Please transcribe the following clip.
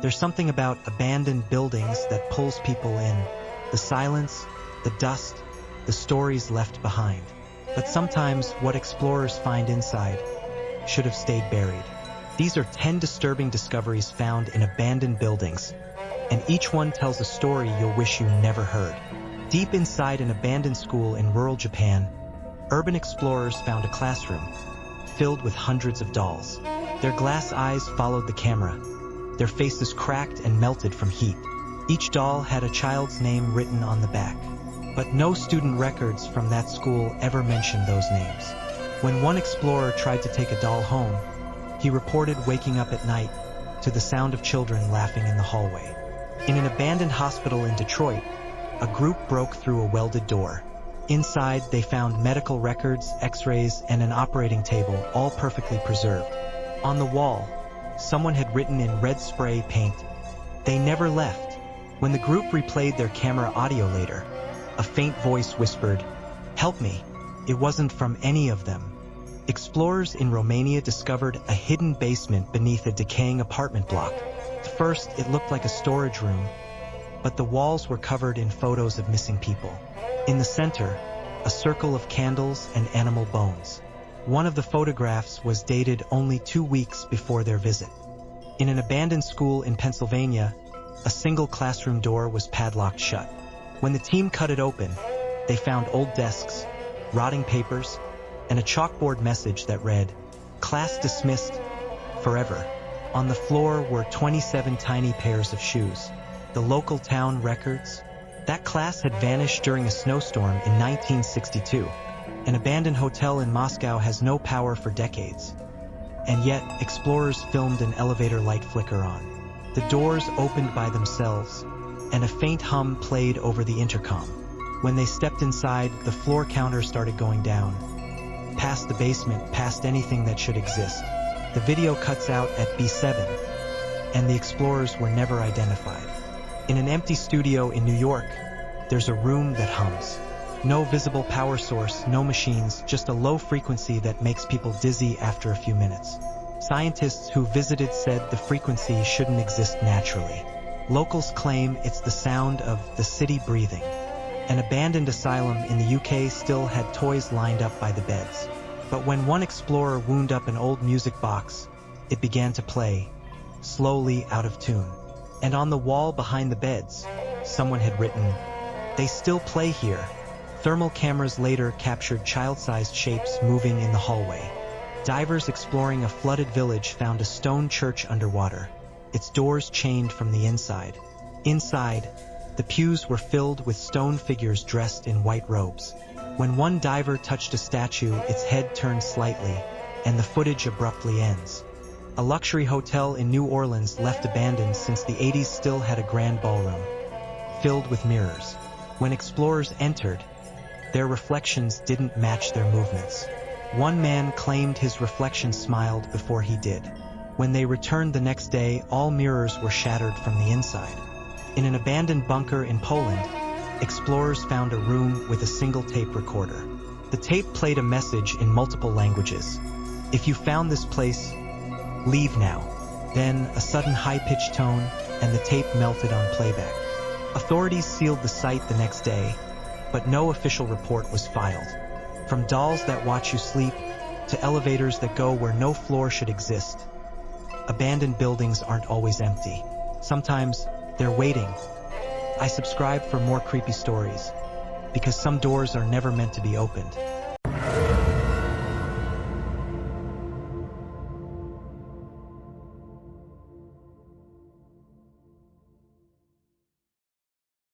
There's something about abandoned buildings that pulls people in. The silence, the dust, the stories left behind. But sometimes what explorers find inside should have stayed buried. These are 10 disturbing discoveries found in abandoned buildings, and each one tells a story you'll wish you never heard. Deep inside an abandoned school in rural Japan, urban explorers found a classroom filled with hundreds of dolls. Their glass eyes followed the camera, their faces cracked and melted from heat. Each doll had a child's name written on the back, but no student records from that school ever mentioned those names. When one explorer tried to take a doll home, he reported waking up at night to the sound of children laughing in the hallway. In an abandoned hospital in Detroit, a group broke through a welded door. Inside, they found medical records, x-rays, and an operating table, all perfectly preserved. On the wall, someone had written in red spray paint, "They never left." When the group replayed their camera audio later, a faint voice whispered, "Help me." It wasn't from any of them. Explorers in Romania discovered a hidden basement beneath a decaying apartment block. At first, it looked like a storage room, but the walls were covered in photos of missing people. In the center, a circle of candles and animal bones. One of the photographs was dated only 2 weeks before their visit. In an abandoned school in Pennsylvania, a single classroom door was padlocked shut. When the team cut it open, they found old desks, rotting papers, and a chalkboard message that read, "Class dismissed forever." On the floor were 27 tiny pairs of shoes. The local town records? That class had vanished during a snowstorm in 1962. An abandoned hotel in Moscow has no power for decades. And yet, explorers filmed an elevator light flicker on. The doors opened by themselves, and a faint hum played over the intercom. When they stepped inside, the floor counter started going down. Past the basement, past anything that should exist. The video cuts out at B7, and the explorers were never identified. In an empty studio in New York, there's a room that hums. No visible power source, no machines, just a low frequency that makes people dizzy after a few minutes. Scientists who visited said the frequency shouldn't exist naturally. Locals claim it's the sound of the city breathing. An abandoned asylum in the UK still had toys lined up by the beds. But when one explorer wound up an old music box, it began to play, slowly out of tune. And on the wall behind the beds, someone had written, "They still play here." Thermal cameras later captured child-sized shapes moving in the hallway. Divers exploring a flooded village found a stone church underwater, its doors chained from the inside. Inside, the pews were filled with stone figures dressed in white robes. When one diver touched a statue, its head turned slightly, and the footage abruptly ends. A luxury hotel in New Orleans left abandoned since the 80s still had a grand ballroom, filled with mirrors. When explorers entered, their reflections didn't match their movements. One man claimed his reflection smiled before he did. When they returned the next day, all mirrors were shattered from the inside. In an abandoned bunker in Poland, explorers found a room with a single tape recorder. The tape played a message in multiple languages. "If you found this place, leave now." Then a sudden high-pitched tone, and the tape melted on playback. Authorities sealed the site the next day, but no official report was filed. From dolls that watch you sleep, to elevators that go where no floor should exist, abandoned buildings aren't always empty. Sometimes they're waiting. I subscribe for more creepy stories, because some doors are never meant to be opened.